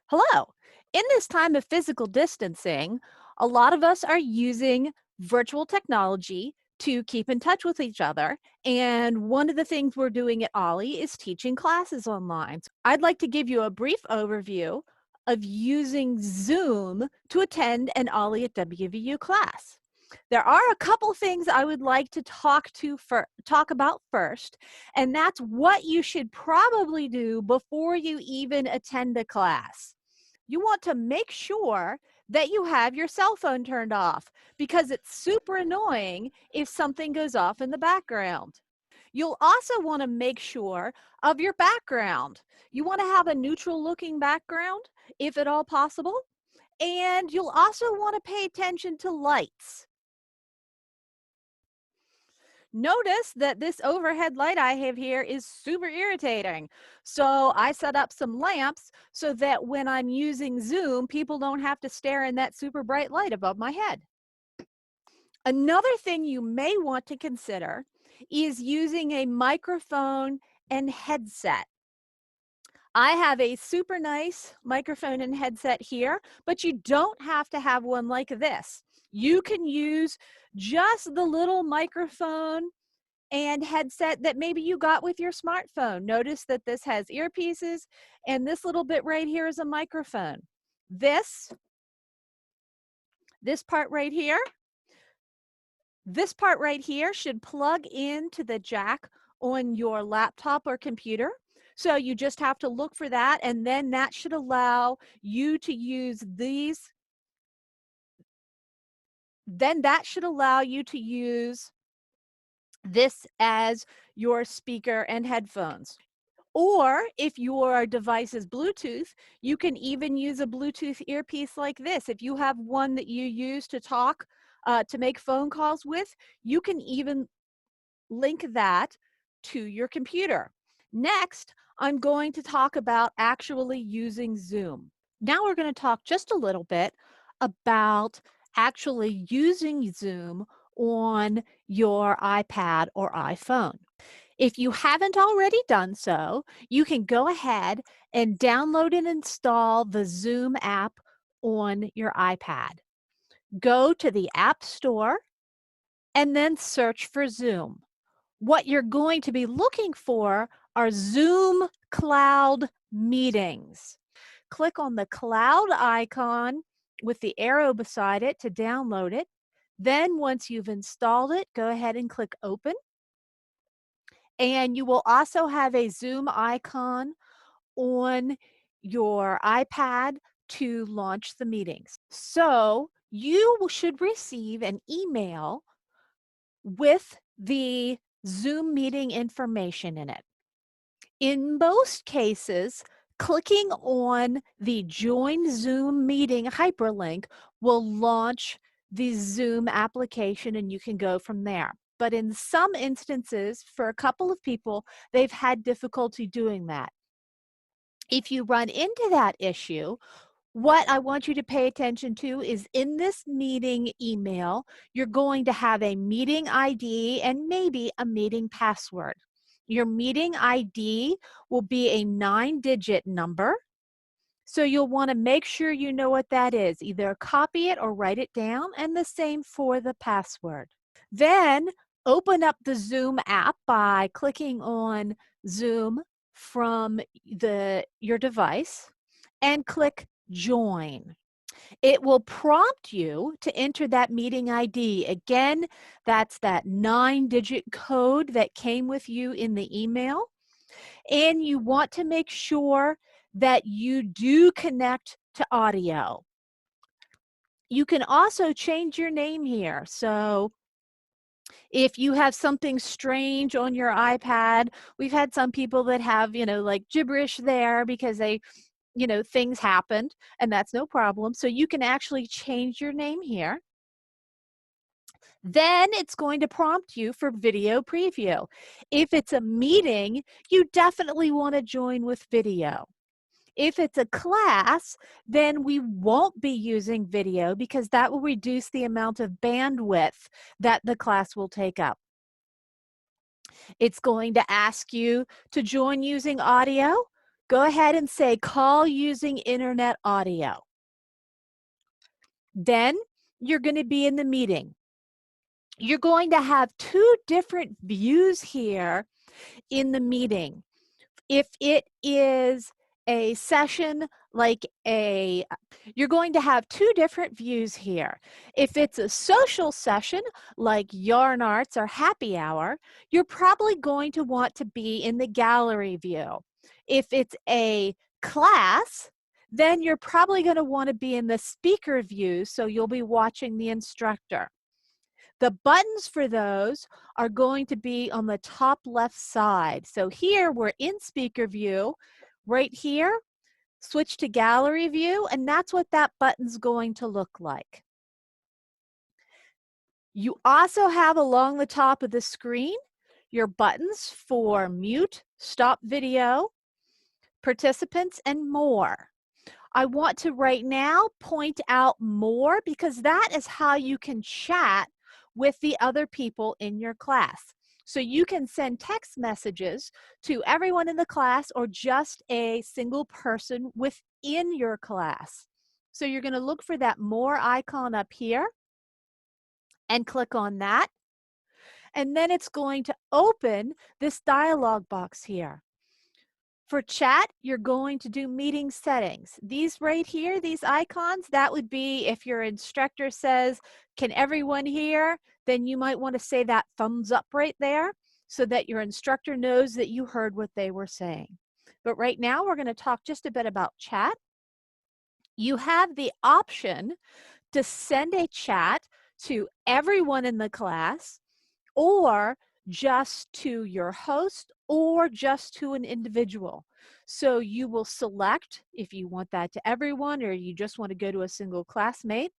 Hello. In this time of physical distancing, a lot of us are using virtual technology to keep in touch with each other. And one of the things we're doing at Ollie is teaching classes online. So I'd like to give you a brief overview of using Zoom to attend an Ollie at WVU class. There are a couple things I would like to talk about first, and that's what you should probably do before you even attend a class. You want to make sure that you have your cell phone turned off because it's super annoying if something goes off in the background. You'll also want to make sure of your background. You want to have a neutral looking background if at all possible. And you'll also want to pay attention to lights. Notice that this overhead light I have here is super irritating. So I set up some lamps so that when I'm using Zoom, people don't have to stare in that super bright light above my head. Another thing you may want to consider is using a microphone and headset. I have a super nice microphone and headset here, but you don't have to have one like this. You can use just the little microphone and headset that maybe you got with your smartphone. Notice that this has earpieces and this little bit right here is a microphone. This part right here, this part right here should plug into the jack on your laptop or computer. So you just have to look for that, and then that should allow you to use these. Then that should allow you to use this as your speaker and headphones. Or if your device is Bluetooth, you can even use a Bluetooth earpiece like this. If you have one that you use to talk, to make phone calls with, you can even link that to your computer. Next, I'm going to talk about actually using Zoom. Now we're going to talk just a little bit about actually using Zoom on your iPad or iPhone. If you haven't already done so, you can go ahead and download and install the Zoom app on your iPad. Go to the App Store and then search for Zoom. What you're going to be looking for are Zoom Cloud meetings. Click on the cloud icon with the arrow beside it to download it. Then once you've installed it, go ahead and click Open. And you will also have a Zoom icon on your iPad to launch the meetings. So you should receive an email with the Zoom meeting information in it. In most cases, clicking on the Join Zoom Meeting hyperlink will launch the Zoom application and you can go from there. But in some instances, for a couple of people, they've had difficulty doing that. If you run into that issue, what I want you to pay attention to is in this meeting email, you're going to have a meeting ID and maybe a meeting password. Your meeting ID will be a 9-digit number. So you'll want to make sure you know what that is. Either copy it or write it down, and the same for the password. Then open up the Zoom app by clicking on Zoom from your device and click Join. It will prompt you to enter that meeting ID. Again, that's that 9-digit code that came with you in the email. And you want to make sure that you do connect to audio. You can also change your name here. So if you have something strange on your iPad, we've had some people that have, like gibberish there because things happened, and that's no problem. So you can actually change your name here. Then it's going to prompt you for video preview. If it's a meeting, you definitely want to join with video. If it's a class, then we won't be using video because that will reduce the amount of bandwidth that the class will take up. It's going to ask you to join using audio. Go ahead and say call using internet audio. Then you're going to be in the meeting. You're going to have two different views here in the meeting. If it is a session you're going to have two different views here. If it's a social session like yarn arts or happy hour, you're probably going to want to be in the gallery view. If it's a class, then you're probably going to want to be in the speaker view, so you'll be watching the instructor. The buttons for those are going to be on the top left side. So here we're in speaker view. Right here, switch to gallery view, and that's what that button's going to look like. You also have along the top of the screen your buttons for mute, stop video, participants, and more. I want to right now point out more because that is how you can chat with the other people in your class. So you can send text messages to everyone in the class or just a single person within your class. So you're going to look for that more icon up here and click on that. And then it's going to open this dialog box here. For chat, you're going to do meeting settings. These right here, these icons, that would be if your instructor says, can everyone hear? Then you might want to say that thumbs up right there so that your instructor knows that you heard what they were saying. But right now, we're going to talk just a bit about chat. You have the option to send a chat to everyone in the class, or just to your host, or just to an individual. So you will select if you want that to everyone or you just want to go to a single classmate.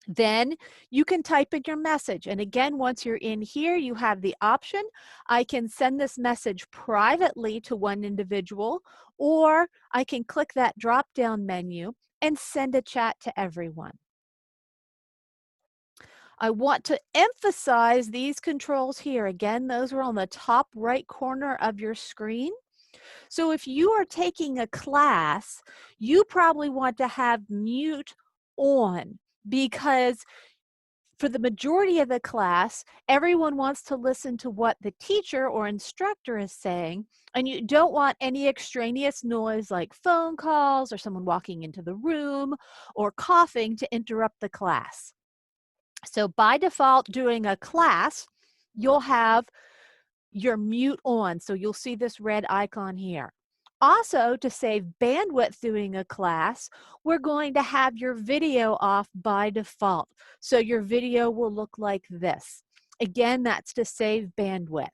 Then you can type in your message. And again, once you're in here, you have the option. I can send this message privately to one individual, or I can click that drop-down menu and send a chat to everyone. I want to emphasize these controls here. Again, those are on the top right corner of your screen. So if you are taking a class, you probably want to have mute on because for the majority of the class, everyone wants to listen to what the teacher or instructor is saying, and you don't want any extraneous noise like phone calls or someone walking into the room or coughing to interrupt the class. So by default, during a class, you'll have your mute on. So you'll see this red icon here. Also, to save bandwidth during a class, we're going to have your video off by default. So your video will look like this. Again, that's to save bandwidth.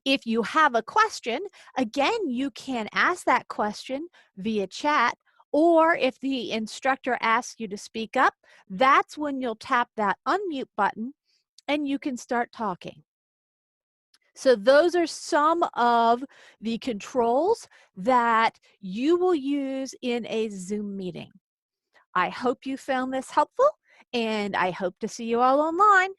If you have a question, again, you can ask that question via chat, or if the instructor asks you to speak up, that's when you'll tap that unmute button and you can start talking. So those are some of the controls that you will use in a Zoom meeting. I hope you found this helpful, and I hope to see you all online.